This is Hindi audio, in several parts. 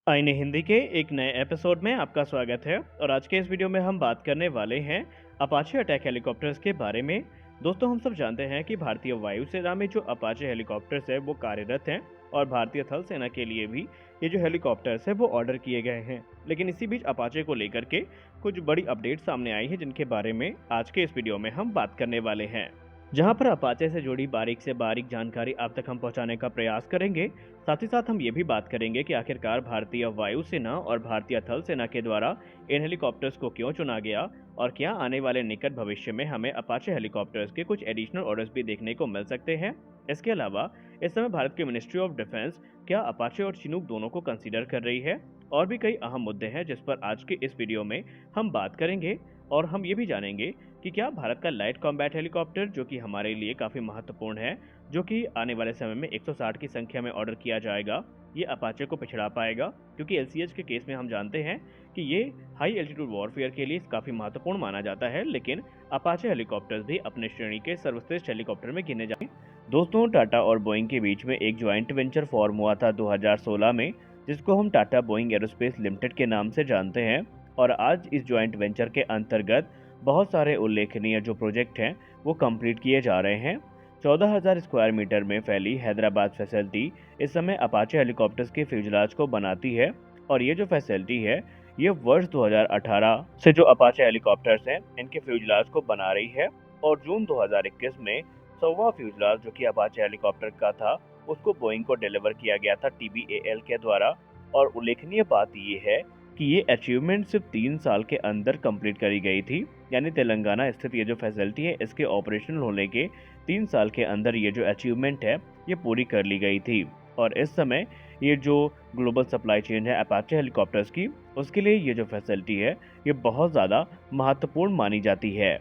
आईने हिंदी के एक नए एपिसोड में आपका स्वागत है। और आज के इस वीडियो में हम बात करने वाले हैं अपाचे अटैक हेलीकॉप्टर्स के बारे में। दोस्तों, हम सब जानते हैं कि भारतीय वायुसेना में जो अपाचे हेलीकॉप्टर्स है वो कार्यरत हैं और भारतीय थल सेना के लिए भी ये जो हेलीकॉप्टर्स है वो ऑर्डर किए गए हैं। लेकिन इसी बीच अपाचे को लेकर के कुछ बड़ी अपडेट सामने आई है जिनके बारे में आज के इस वीडियो में हम बात करने वाले हैं, जहां पर अपाचे से जुड़ी बारीक से बारीक जानकारी आप तक हम पहुंचाने का प्रयास करेंगे। साथ ही साथ हम ये भी बात करेंगे कि आखिरकार भारतीय वायुसेना और भारतीय थल सेना के द्वारा इन हेलीकॉप्टर्स को क्यों चुना गया और क्या आने वाले निकट भविष्य में हमें अपाचे हेलीकॉप्टर्स के कुछ एडिशनल ऑर्डर्स भी देखने को मिल सकते हैं। इसके अलावा इस समय भारत की मिनिस्ट्री ऑफ डिफेंस क्या अपाचे और चिनूक दोनों को कंसीडर कर रही है। और भी कई अहम मुद्दे हैं जिस पर आज के इस वीडियो में हम बात करेंगे। और हम ये भी जानेंगे कि क्या भारत का लाइट कॉम्बैट हेलीकॉप्टर, जो कि हमारे लिए काफ़ी महत्वपूर्ण है, जो कि आने वाले समय में 160 की संख्या में ऑर्डर किया जाएगा, ये अपाचे को पिछड़ा पाएगा। क्योंकि एलसीएच के केस में हम जानते हैं कि ये हाई एल्टीट्यूड वॉरफेयर के लिए काफ़ी महत्वपूर्ण माना जाता है, लेकिन अपाचे हेलीकॉप्टर्स भी अपने श्रेणी के सर्वश्रेष्ठ हेलीकॉप्टर में गिने जाते हैं। दोस्तों, टाटा और बोइंग के बीच में एक ज्वाइंट वेंचर फॉर्म हुआ था 2016 में, जिसको हम टाटा बोइंग एरोस्पेस लिमिटेड के नाम से जानते हैं। और आज इस ज्वाइंट वेंचर के अंतर्गत बहुत सारे उल्लेखनीय जो प्रोजेक्ट हैं वो कंप्लीट किए जा रहे हैं। 14,000 स्क्वायर मीटर में फैली हैदराबाद फैसिलिटी इस समय अपाचे हेलीकॉप्टर्स के फ्यूजलाज को बनाती है। और ये जो फैसिलिटी है ये वर्ष 2018 से जो अपाचे हेलीकॉप्टर्स हैं इनके फ्यूजलाज को बना रही है। और जून 2021 में 100वां फ्यूजलाज जो कि अपाचे हेलीकॉप्टर का था उसको बोइंग को डिलीवर किया गया था TBAL के द्वारा। और उल्लेखनीय बात ये है कि ये अचीवमेंट सिर्फ 3 साल के अंदर कंप्लीट करी गई थी। यानी तेलंगाना स्थित ये जो फैसिलिटी है इसके ऑपरेशनल होने के 3 साल के अंदर ये जो अचीवमेंट है ये पूरी कर ली गई थी। और इस समय ये जो ग्लोबल सप्लाई चेन है अपाचे हेलीकॉप्टर्स की, उसके लिए ये जो फैसिलिटी है ये बहुत ज़्यादा महत्वपूर्ण मानी जाती है।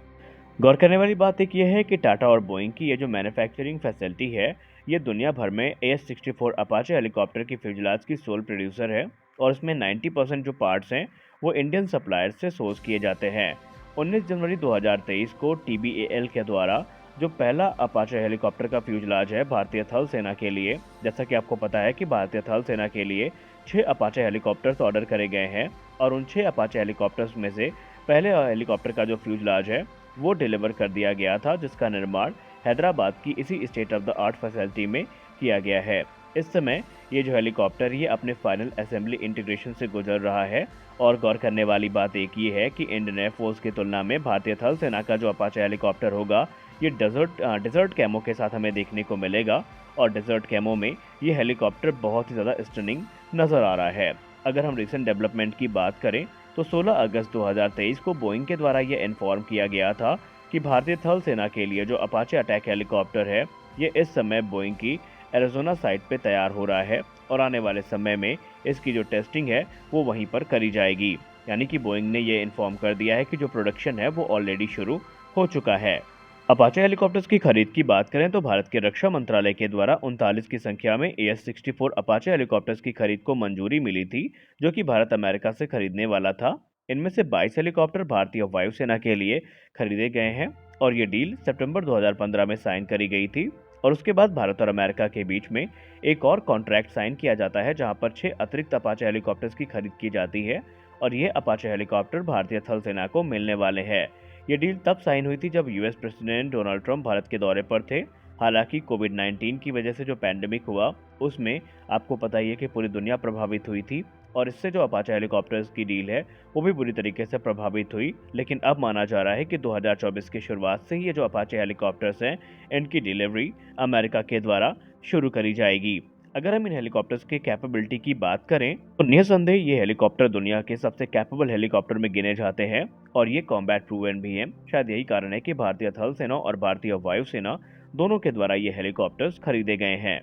गौर करने वाली बात एक ये है कि टाटा और बोइंग की ये जो मैन्युफैक्चरिंग फैसिलिटी है ये दुनिया भर में AS-64 अपाचे हेलीकॉप्टर की फ्यूजलाज की सोल प्रोड्यूसर है। और इसमें 90% जो पार्ट्स हैं वो इंडियन सप्लायर्स से सोर्स किए जाते हैं। 19 जनवरी 2023 को TBAL के द्वारा जो पहला अपाचे हेलीकॉप्टर का फ्यूजलाज है भारतीय थल सेना के लिए, जैसा कि आपको पता है कि भारतीय थल सेना के लिए 6 अपाचे हेलीकॉप्टर्स ऑर्डर करे गए हैं। और उन 6 अपाचे हेलीकॉप्टर्स में से पहले हेलीकॉप्टर का जो फ्यूजलाज है वो डिलीवर कर दिया गया था, जिसका निर्माण हैदराबाद की इसी state of the art facility में किया गया है। इस समय ये जो हेलीकॉप्टर ये अपने फाइनल असेंबली इंटीग्रेशन से गुजर रहा है। और गौर करने वाली बात एक ये है कि इंडियन एयरफोर्स की तुलना में भारतीय थल सेना का जो अपाचे हेलीकॉप्टर होगा ये डेजर्ट कैमो के साथ हमें देखने को मिलेगा। और डेजर्ट कैमो में ये हेलीकॉप्टर बहुत ही ज़्यादा स्टनिंग नज़र आ रहा है। अगर हम रिसेंट डेवलपमेंट की बात करें तो 16 अगस्त 2023 को बोइंग के द्वारा यह इन्फॉर्म किया गया था कि भारतीय थल सेना के लिए जो अपाचे अटैक हेलीकॉप्टर है ये इस समय बोइंग की एरिज़ोना साइट पे तैयार हो रहा है। और आने वाले समय में इसकी जो टेस्टिंग है वो वहीं पर करी जाएगी। यानी कि बोइंग ने ये इन्फॉर्म कर दिया है कि जो प्रोडक्शन है वो ऑलरेडी शुरू हो चुका है। अपाचे हेलीकॉप्टर्स की खरीद की बात करें तो भारत के रक्षा मंत्रालय के द्वारा 39 की संख्या में AS-64 अपाचे हेलीकॉप्टर्स की खरीद को मंजूरी मिली थी, जो कि भारत अमेरिका से खरीदने वाला था। इनमें से 22 हेलीकॉप्टर भारतीय वायुसेना के लिए खरीदे गए हैं। और ये डील सितंबर 2015 में साइन करी गई थी। और उसके बाद भारत और अमेरिका के बीच में एक और कॉन्ट्रैक्ट साइन किया जाता है जहां पर 6 अतिरिक्त अपाचे हेलीकॉप्टर्स की खरीद की जाती है। और ये अपाचे हेलीकॉप्टर भारतीय थल सेना को मिलने वाले हैं। ये डील तब साइन हुई थी जब US president Donald Trump Bharat के दौरे पर थे। हालांकि कोविड-19 की वजह से जो पैंडेमिक हुआ उसमें आपको पता ही है कि पूरी दुनिया प्रभावित हुई थी। और इससे जो अपाचे हेलीकॉप्टर्स की डील है वो भी बुरी तरीके से प्रभावित हुई। लेकिन अब माना जा रहा है कि 2024 की शुरुआत से ही ये जो अपाचे हेलीकॉप्टर्स हैं इनकी डिलीवरी अमेरिका के द्वारा शुरू करी जाएगी। अगर हम इन हेलीकॉप्टर्स के कैपेबिलिटी की बात करें तो निसंदेह ये हेलीकॉप्टर दुनिया के सबसे कैपेबल हेलीकॉप्टर में गिने जाते हैं। और ये कॉम्बैट प्रूवन भी हैं। शायद यही कारण है कि भारतीय थल सेना और भारतीय वायुसेना दोनों के द्वारा ये हेलीकॉप्टर्स खरीदे गए हैं।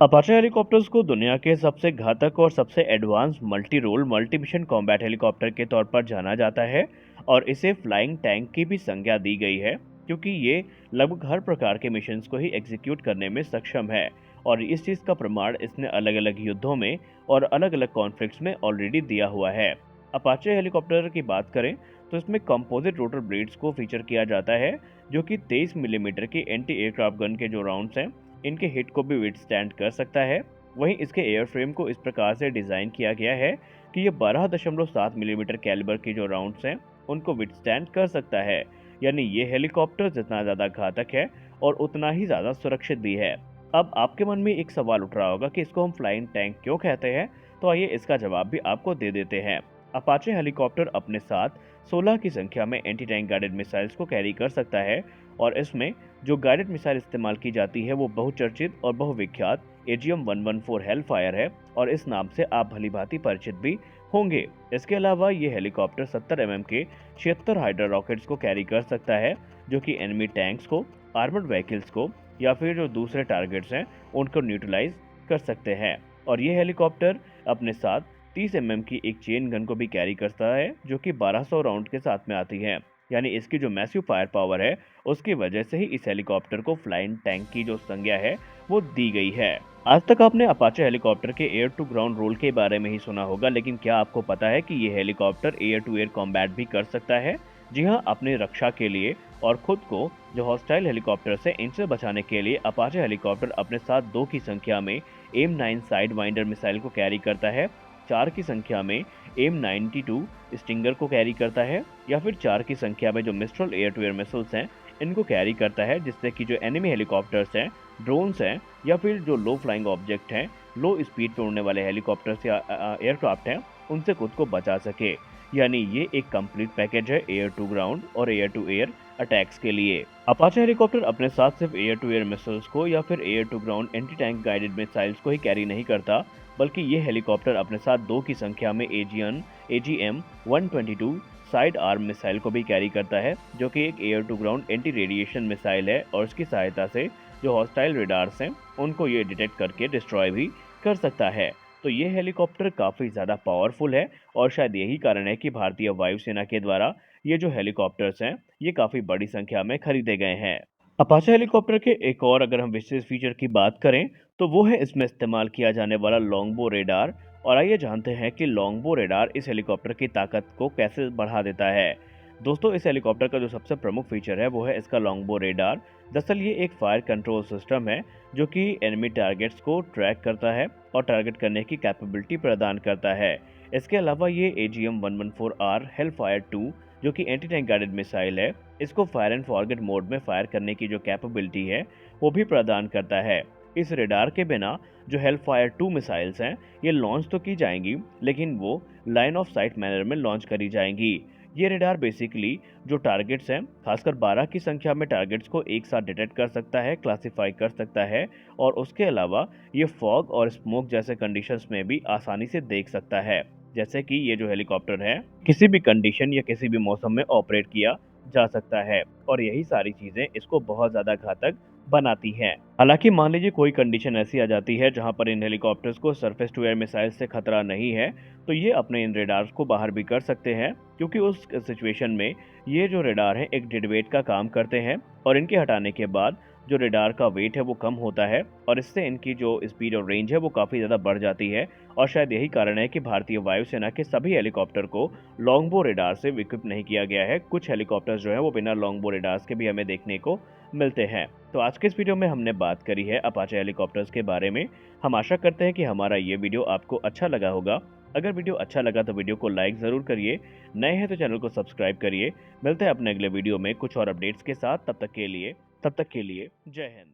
अपाचे हेलीकॉप्टर्स को दुनिया के सबसे घातक और सबसे advance multi role multi mission combat helicopter के तौर पर जाना जाता है। और इसे फ्लाइंग टैंक की भी संज्ञा दी गई है, क्योंकि ये लगभग हर प्रकार के मिशंस को ही एग्जीक्यूट करने में सक्षम है। और इस चीज़ का प्रमाण इसने अलग अलग युद्धों में और अलग अलग कॉन्फ्लिक्ट्स में ऑलरेडी दिया हुआ है। अपाचे हेलीकॉप्टर की बात करें तो इसमें कंपोजिट रोटर ब्लेड्स को फीचर किया जाता है, जो कि 23 मिलीमीटर के एंटी एयरक्राफ्ट गन के जो राउंड्स हैं इनके हिट को भी विथस्टैंड कर सकता है। वहीं इसके एयरफ्रेम को इस प्रकार से डिज़ाइन किया गया है कि ये 12.7 मिलीमीटर कैलिबर के जो राउंड्स हैं उनको विथस्टैंड कर सकता है। यानी ये हेलीकॉप्टर जितना ज़्यादा घातक है और उतना ही ज़्यादा सुरक्षित भी है। अब आपके मन में एक सवाल उठ रहा होगा कि इसको हम फ्लाइंग टैंक क्यों कहते हैं, तो आइए इसका जवाब भी आपको दे देते हैं। अपाचे हेलीकॉप्टर अपने साथ 16 की संख्या में एंटी टैंक गाइडेड मिसाइल्स को कैरी कर सकता है और इसमें जो गाइडेड मिसाइल इस्तेमाल की जाती है वो बहुचर्चित और बहुविख्यात AGM-114 हेलफायर है और इस नाम से आप भली भांति परिचित भी होंगे। इसके अलावा ये हेलीकॉप्टर 70 mm के 76 हाइड्रा रॉकेट्स को कैरी कर सकता है, जो कि एनिमी टैंक्स को, आर्मर्ड व्हीकल्स को या फिर जो दूसरे टारगेट्स हैं उनको न्यूट्रलाइज कर सकते हैं। और ये हेलीकॉप्टर अपने साथ 30 mm की एक चेन गन को भी कैरी करता है, जो कि 1200 राउंड के साथ में आती है। यानी इसकी जो मैसिव फायर पावर है उसकी वजह से ही इस हेलीकॉप्टर को फ्लाइंग टैंक की जो संज्ञा है वो दी गई है। आज तक आपने अपाचे हेलीकॉप्टर के एयर टू ग्राउंड रोल के बारे में ही सुना होगा, लेकिन क्या आपको पता है कि ये helicopter air to air combat भी कर सकता है? जी हाँ, अपनी रक्षा के लिए और खुद को जो हॉस्टाइल हेलीकॉप्टर से इनसे बचाने के लिए अपाचे हेलीकॉप्टर अपने साथ 2 की संख्या में AIM-9 साइड वाइंडर मिसाइल को कैरी करता है, 4 की संख्या में AIM-92 स्टिंगर को कैरी करता है या फिर 4 की संख्या में जो Mistral air to air missiles हैं इनको कैरी करता है, जिससे कि जो एनिमी हेलीकॉप्टर्स हैं, ड्रोन्स हैं या फिर जो लो फ्लाइंग ऑब्जेक्ट हैं, लो स्पीड पे उड़ने वाले हेलीकॉप्टर्स या एयरक्राफ्ट हैं, उनसे खुद को बचा सके। यानी ये एक कंप्लीट पैकेज है एयर टू ग्राउंड और एयर टू एयर अटैक्स के लिए। अपाचे हेलीकॉप्टर अपने साथ सिर्फ एयर टू एयर मिसाइल्स को या फिर air to ground anti tank guided missiles को ही कैरी नहीं करता, बल्कि ये हेलीकॉप्टर अपने साथ 2 की संख्या में AGM-122 साइड आर्म मिसाइल को भी कैरी करता है, जो कि एक air to ground anti radiation missile है और इसकी सहायता से जो हॉस्टाइल रेडार्स हैं उनको ये डिटेक्ट करके डिस्ट्रॉय भी कर सकता है। तो ये हेलीकॉप्टर काफ़ी ज़्यादा पावरफुल है और शायद यही कारण है कि भारतीय वायुसेना के द्वारा ये जो हेलीकॉप्टर्स हैं ये काफ़ी बड़ी संख्या में खरीदे गए हैं। अपाचे हेलीकॉप्टर के एक और अगर हम विशेष फीचर की बात करें तो वो है इसमें इस्तेमाल किया जाने वाला लॉन्गबो रेडार। और आइए जानते हैं कि लॉन्गबो रेडार इस हेलीकॉप्टर की ताकत को कैसे बढ़ा देता है। दोस्तों, इस हेलीकॉप्टर का जो सबसे प्रमुख फीचर है वो है इसका लॉन्गबो रेडार। दरअसल ये एक फायर कंट्रोल सिस्टम है जो कि एनिमी टारगेट्स को ट्रैक करता है और टारगेट करने की कैपेबिलिटी प्रदान करता है। इसके अलावा ये AGM-114R हेलफायर 2 जो कि एंटी टैंक गाइडेड मिसाइल है, इसको फायर एंड फॉरगेट मोड में फायर करने की जो कैपेबिलिटी है वो भी प्रदान करता है। इस रेडार के बिना जो हेलफायर 2 मिसाइल्स हैं ये लॉन्च तो की जाएंगी, लेकिन वो लाइन ऑफ साइट मैनर में लॉन्च करी जाएंगी। ये रेडार बेसिकली जो टारगेट्स हैं, खासकर 12 की संख्या में टारगेट्स को एक साथ डिटेक्ट कर सकता है, क्लासिफाई कर सकता है और उसके अलावा ये फॉग और स्मोक जैसे कंडीशंस में भी आसानी से देख सकता है। जैसे कि ये जो हेलीकॉप्टर है किसी भी कंडीशन या किसी भी मौसम में ऑपरेट किया जा सकता है और यही सारी चीजें इसको बहुत ज्यादा घातक बनाती हैं। हालांकि मान लीजिए कोई कंडीशन ऐसी आ जाती है जहां पर इन हेलीकॉप्टर्स को सरफेस टू एयर मिसाइल से खतरा नहीं है, तो ये अपने इन रेडार्स को बाहर भी कर सकते हैं, क्योंकि उस सिचुएशन में ये जो रेडार है एक डेड वेट का काम करते हैं और इनके हटाने के बाद जो रेडार का वेट है वो कम होता है और इससे इनकी जो स्पीड और रेंज है वो काफ़ी ज़्यादा बढ़ जाती है। और शायद यही कारण है कि भारतीय वायुसेना के सभी हेलीकॉप्टर को लॉन्गबो रेडार से इक्विप नहीं किया गया है। कुछ हेलीकॉप्टर्स जो है वो बिना लॉन्गबो रेडार्स के भी हमें देखने को मिलते हैं। तो आज के इस वीडियो में हमने बात करी है अपाचे हेलीकॉप्टर्स के बारे में। हम आशा करते हैं कि हमारा ये वीडियो आपको अच्छा लगा होगा। अगर वीडियो अच्छा लगा तो वीडियो को लाइक ज़रूर करिए, नए हैं तो चैनल को सब्सक्राइब करिए। मिलते हैं अपने अगले वीडियो में कुछ और अपडेट्स के साथ। तब तक के लिए जय हिंद।